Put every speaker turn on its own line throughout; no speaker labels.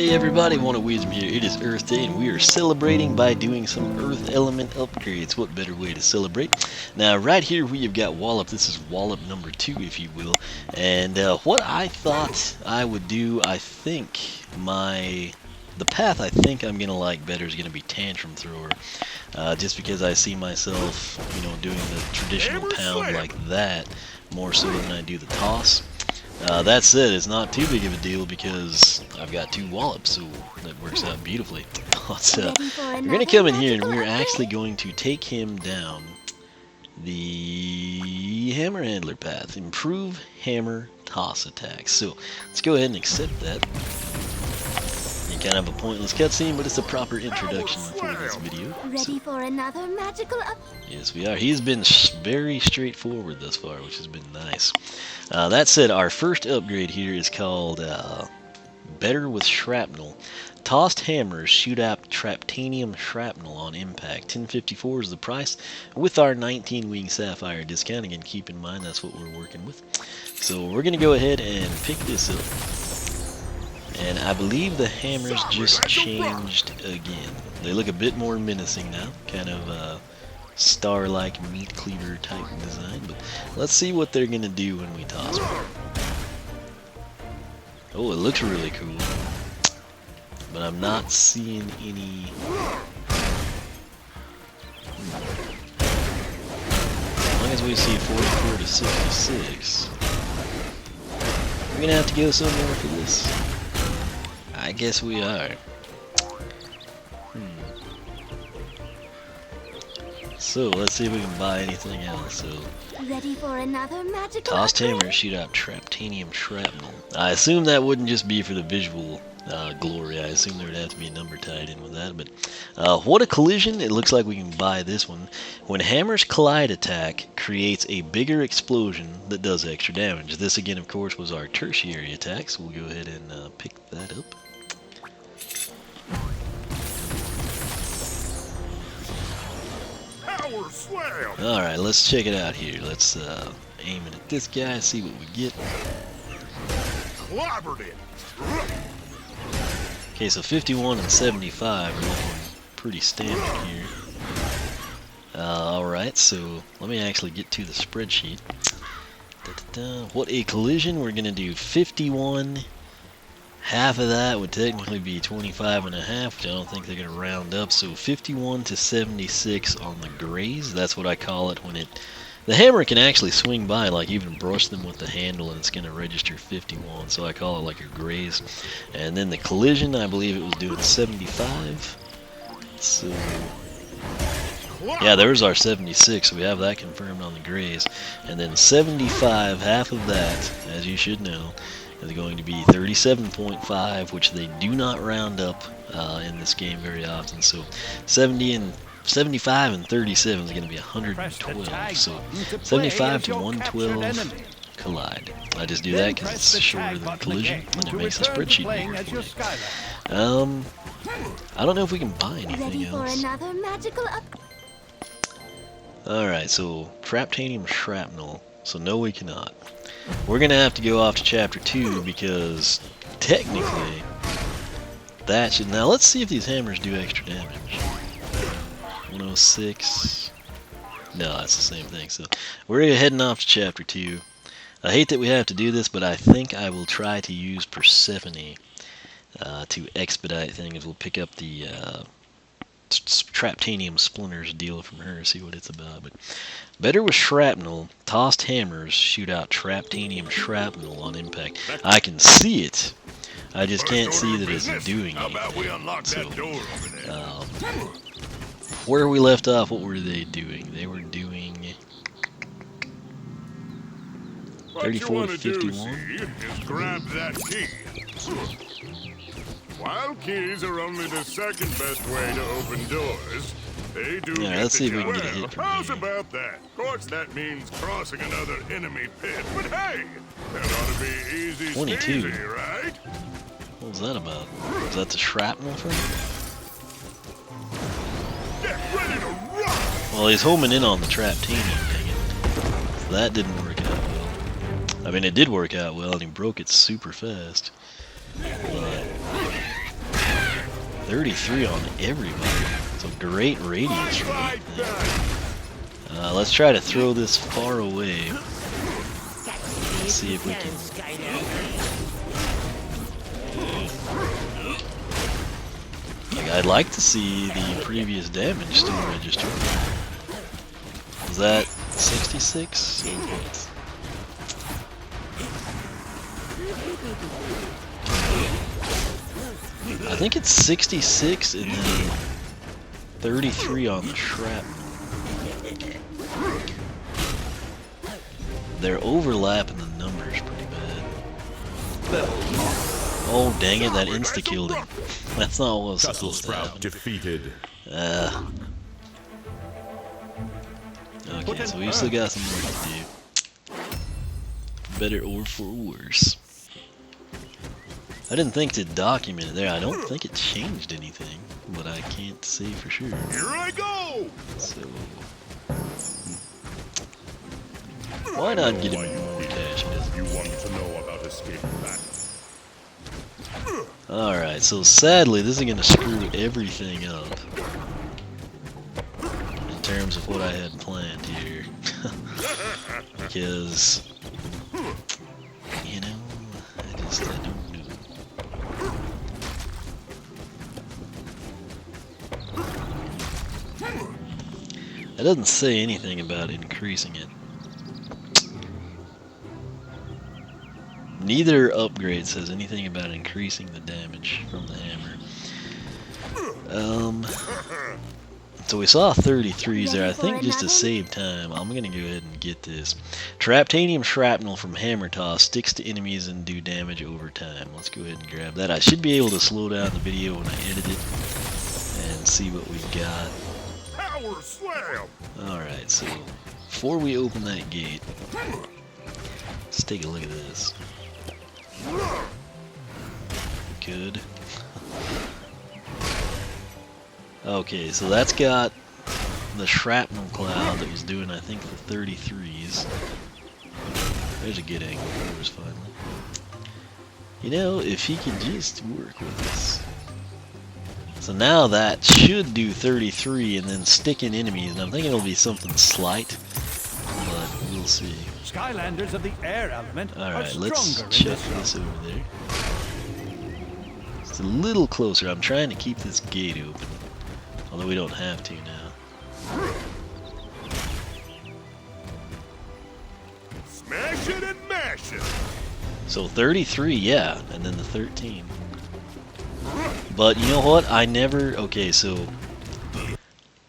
Hey everybody, One of Wisdom here. It is Earth Day and we are celebrating by doing some Earth element upgrades. What better way to celebrate? Now right here we have got Wallop. This is Wallop number 2 if you will. And what I thought I would do, I think the path I think I'm going to like better is going to be Tantrum Thrower. Just because I see myself, doing the traditional pound like that more so than I do the toss. That said, it's not too big of a deal because I've got 2 Wallops, so that works out beautifully. But, we're going to come in here and we're actually going to take him down the Hammer Handler path. Improve Hammer Toss attacks. So, let's go ahead and accept that. Kind of a pointless cutscene, but it's a proper introduction for this video.
Ready for another magical
Yes, we are. He's been very straightforward thus far, which has been nice. That said, our first upgrade here is called Better with Shrapnel. Tossed hammers shoot out Traptanium Shrapnel on impact. 1054 is the price with our 19 wing sapphire discount. Again, keep in mind that's what we're working with. So we're going to go ahead and pick this up. And I believe the hammers just changed again. They look a bit more menacing now. Kind of a star-like meat cleaver type design. But let's see what they're going to do when we toss them. Oh, it looks really cool. But I'm not seeing any... As long as we see 44 to 66, we're going to have to go somewhere for this. I guess we are. So let's see if we can buy anything else. So
ready for another magical
tossed hammer shoot out Traptanium Shrapnel. I assume that wouldn't just be for the visual glory. I assume there would have to be a number tied in with that. But what a collision! It looks like we can buy this one. When hammers collide attack creates a bigger explosion that does extra damage. This again, of course, was our tertiary attack. So we'll go ahead and pick that up. Alright, let's check it out here. Let's aim it at this guy, see what we get. Okay, so 51 and 75 are looking pretty standard here. Alright, so let me actually get to the spreadsheet. What a collision. We're going to do 51. Half of that would technically be 25 and a half, which I don't think they're going to round up. So 51 to 76 on the graze. That's what I call it when it... The hammer can actually swing by, like even brush them with the handle, and it's going to register 51. So I call it like a graze. And then the collision, I believe it was doing 75. So... yeah, there's our 76. So we have that confirmed on the graze. And then 75, half of that, as you should know, is going to be 37.5, which they do not round up in this game very often. So 75 and 37 is going to be 112. So 75 to 112 collide. I just do that because it's shorter than collision, and it makes the spreadsheet bigger for me. I don't know if we can buy anything else. Alright, so Traptanium Shrapnel. So no, we cannot. We're going to have to go off to Chapter 2 because technically that should... Now let's see if these hammers do extra damage. 106. No, that's the same thing. So we're heading off to Chapter 2. I hate that we have to do this, but I think I will try to use Persephone to expedite things. We'll pick up the... Traptanium Splinters deal from her, see what it's about. But better with Shrapnel, tossed hammers shoot out Traptanium Shrapnel on impact. I can see it, I just can't see that it's doing anything. So, where we left off, what were they doing? They were doing 34 to 51.
Grab that key. While keys are only the second best way to open doors, they do
yeah, let's see if we can get a hit from
How's
here.
about that? Of course that means crossing another enemy pit, but hey, that ought to be easy
22.
squeezy, right?
What was that about? Was that the shrapnel from?
Get ready to rock!
Well, he's homing in on the Traptanium, dang it. That didn't work out well. I mean, it did work out well, and he broke it super fast. But 33 on everybody. So great radius from that thing. Let's try to throw this far away. Let's see if we can. Like, I'd like to see the previous damage still register. Was that 66? Or what? I think it's 66 and then 33 on the shrapnel. They're overlapping the numbers pretty bad. Oh dang it, that insta-killed him. That's not what was supposed to happen.
Defeated.
Okay, so we still got some work to do. For better or for worse. I didn't think to document it there. I don't think it changed anything, but I can't say for sure.
Here I go!
So, why not get him more cash?
You want to know about escaping back?
Alright, so sadly this is going to screw everything up. In terms of what I had planned here. Because, you know, I don't know. It doesn't say anything about increasing it. Neither upgrade says anything about increasing the damage from the hammer. So we saw 33s there. I think just to save time, I'm going to go ahead and get this. Traptanium shrapnel from hammer toss sticks to enemies and do damage over time. Let's go ahead and grab that. I should be able to slow down the video when I edit it and see what we've got.
Power slam!
Alright, so before we open that gate, let's take a look at this. Good. Okay, so that's got the shrapnel cloud that was doing, I think, the 33s. There's a good angle for us finally. You know, if he could just work with us. So now that should do 33 and then stick in enemies, and I'm thinking it'll be something slight, but we'll see.
Skylanders of the air element
Alright,
are
let's
stronger
check
in
this over there. It's a little closer. I'm trying to keep this gate open, although we don't have to now.
Smash it and mash it!
So 33, yeah, and then the 13. But you know what? I never... Okay, so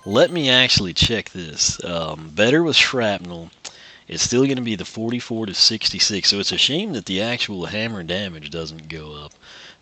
let me actually check this. Better with shrapnel. It's still going to be the 44 to 66. So it's a shame that the actual hammer damage doesn't go up.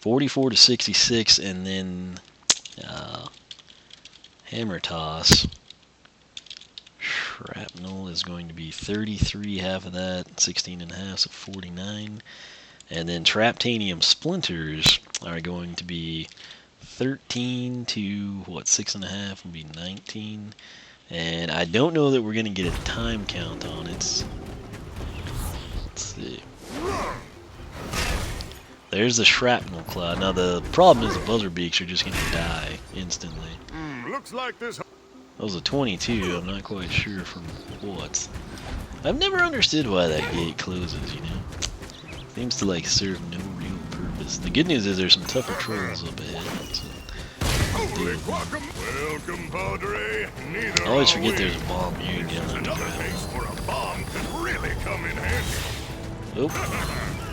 44 to 66, and then hammer toss. Shrapnel is going to be 33, half of that, 16 and a half, so 49. And then Traptanium splinters are going to be 13 to, what, 6.5 would be 19. And I don't know that we're going to get a time count on it. Let's see. There's the shrapnel cloud. Now the problem is the buzzer beaks are just going to die instantly.
Looks like this...
That was a 22. I'm not quite sure from what. I've never understood why that gate closes, you know. Seems to like serve no real purpose. The good news is there's some tougher trolls up ahead. So
Welcome, Padre. Neither
I always
are
forget
we.
there's a bomb here down the
Another
ground.
case where a bomb could really come in handy.
Oh,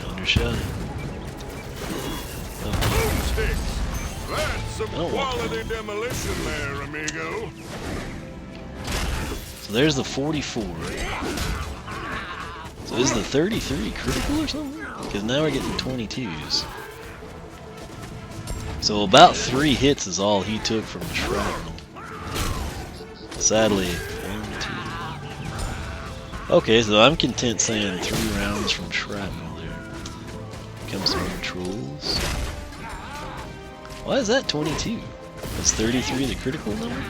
undershot it. Okay.
Boomsticks. That's some
I don't want
quality demolition there, amigo.
So there's the 44. So is the 33 critical or something? Because now we're getting 22s. So about 3 hits is all he took from the shrapnel. Sadly, 1, 2. Okay, so I'm content saying 3 rounds from shrapnel there. Comes some more trolls. Why is that 22? Is 33 the critical number?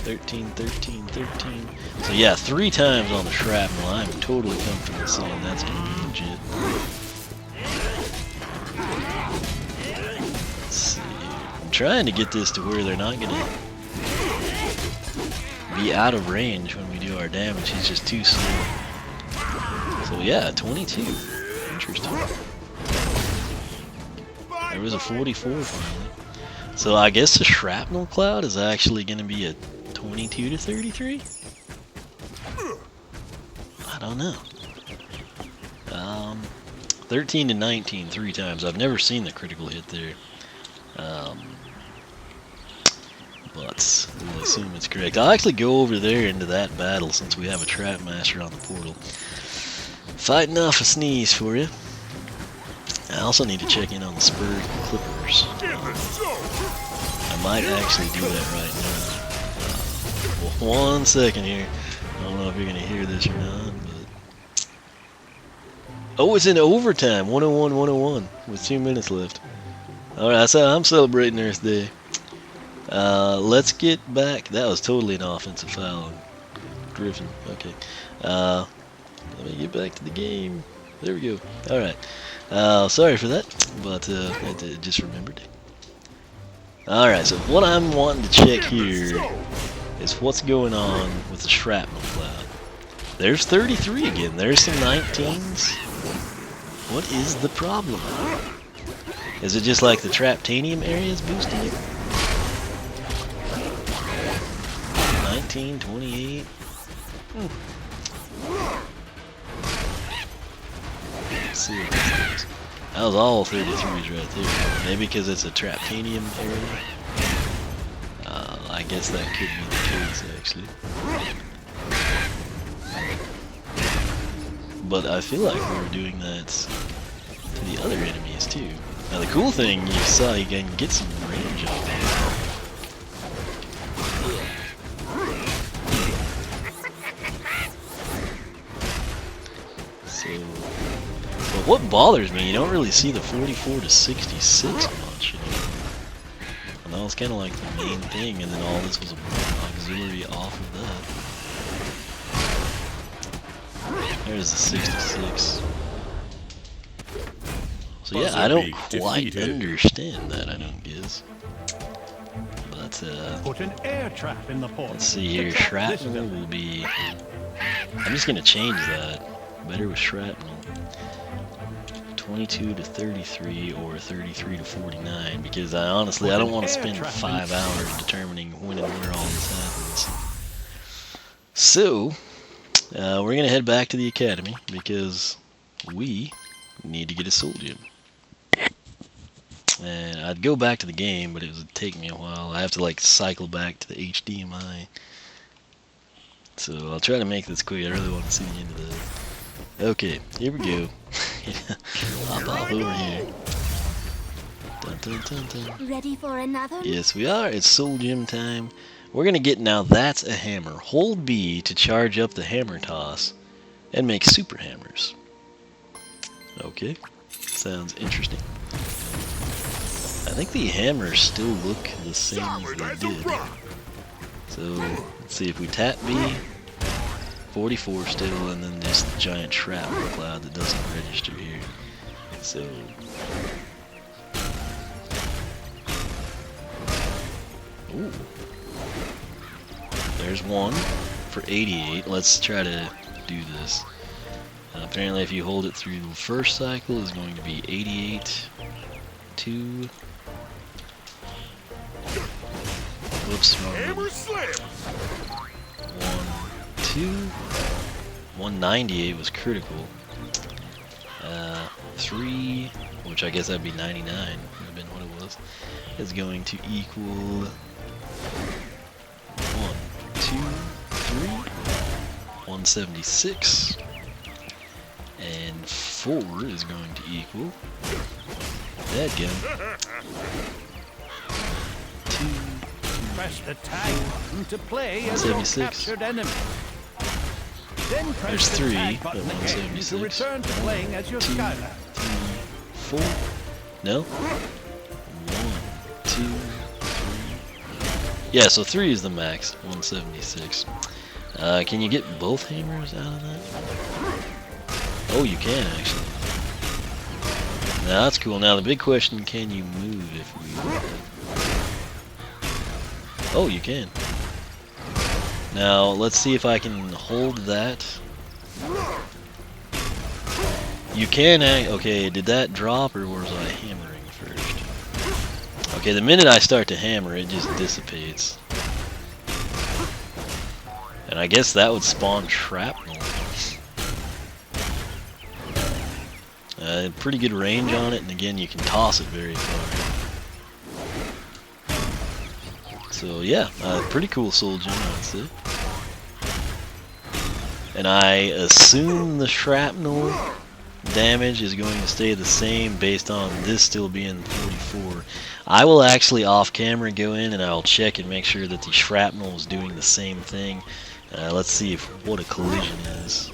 13, 13, 13. So yeah, 3 times on the shrapnel. I'm totally comfortable saying that's going to be legit. trying to get this to where they're not gonna be out of range when we do our damage. He's just too slow. So yeah, 22. Interesting. There was a 44 finally. So I guess the shrapnel cloud is actually going to be a 22 to 33? I don't know. 13 to 19 3 times. I've never seen the critical hit there. But we'll assume it's correct. I'll actually go over there into that battle since we have a trap master on the portal. Fighting off a sneeze for you. I also need to check in on the spurs and clippers. I might actually do that right now. Well, 1 second here. I don't know if you're going to hear this or not. But... oh, it's in overtime. 101-101 with 2 minutes left. Alright, so I'm celebrating Earth Day. Let's get back. That was totally an offensive foul on Griffin. Okay. Let me get back to the game. There we go. Alright. Sorry for that, but I just remembered. Alright, so what I'm wanting to check here is what's going on with the shrapnel cloud. There's 33 again. There's some 19s. What is the problem? Is it just like the Traptanium area is boosting it? 19, 28. Let's see what this is. That was all 33s right there. Maybe because it's a Traptanium area. I guess that could be the case, actually. But I feel like we were doing that to the other enemies, too. Now, the cool thing you saw, you can get some range on that. So... but what bothers me, you don't really see the 44 to 66 much, you know. And that was kind of like the main thing, and then all this was an auxiliary off of that. There's the 66. So yeah, I don't quite understand that, I don't guess. But,
Put an air trap in the port.
let's see here, shrapnel will be... I'm just gonna change that. Better with shrapnel. 22 to 33 or 33 to 49, because I honestly I don't want to spend 5 hours determining when and where all this happens. So we're gonna head back to the academy because we need to get a soul gem. And I'd go back to the game, but it would take me a while. I have to like cycle back to the HDMI. So I'll try to make this quick. I really want to see the end of that. Okay, here we go. Hop off over here. Dun, dun, dun, dun.
Ready for another?
Yes, we are. It's soul gem time. We're gonna get now. That's a hammer. Hold B to charge up the hammer toss and make super hammers. Okay, sounds interesting. I think the hammers still look the same as they did. So let's see if we tap B. 44 still, and then this giant shrapnel cloud that doesn't register here. So ooh. There's one for 88. Let's try to do this. Apparently if you hold it through the first cycle is going to be 88, 2. Whoops, wrong one. 1, 2. 198 was critical. 3, which I guess that'd be 99, would have been what it was, is going to equal 1, 2, 3, 176, and 4 is going to equal that again. 2,
Press the tag button to play as your
76.
captured enemy. Then press
There's
the
3
tag
at
button again to
176.
return to playing as your
2,
Skylander.
3, 4. No? 1, 2, 3. Yeah, so 3 is the max. 176. Can you get both hammers out of that? Oh, you can actually. Now that's cool. Now the big question: can you move if we? Oh, you can. Now, let's see if I can hold that. You can, okay, did that drop or was I hammering first? Okay, the minute I start to hammer, it just dissipates. And I guess that would spawn shrapnel. Pretty good range on it, and again, you can toss it very far. So yeah, pretty cool soul gem, I'd say. And I assume the shrapnel damage is going to stay the same based on this still being 44. I will actually off camera go in and I'll check and make sure that the shrapnel is doing the same thing. Let's see what a collision is.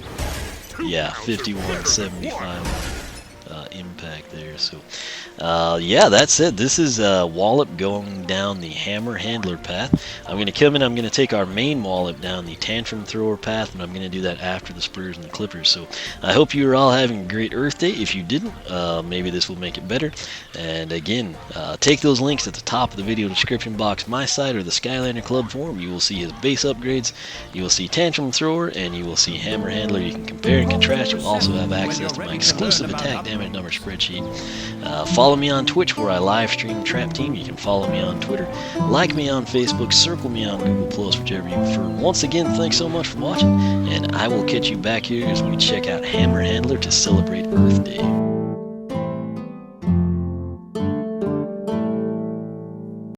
Yeah, 5175 impact there. So yeah, that's it. This is Wallop going down the hammer handler path. I'm going to come in, I'm going to take our main Wallop down the tantrum thrower path, and I'm going to do that after the spurs and the clippers. So I hope you are all having a great Earth Day. If you didn't, maybe this will make it better. And again, take those links at the top of the video description box, my site or the Skylander Club forum. You will see his base upgrades, you will see tantrum thrower, and you will see hammer handler. You can compare and contrast. You'll also have access to my exclusive attack damage number spreadsheet. Follow me on Twitch where I live stream Trap Team. You can follow me on Twitter, like me on Facebook, circle me on Google+, whichever you prefer. Once again, thanks so much for watching, and I will catch you back here as we check out Hammer Handler to celebrate Earth Day.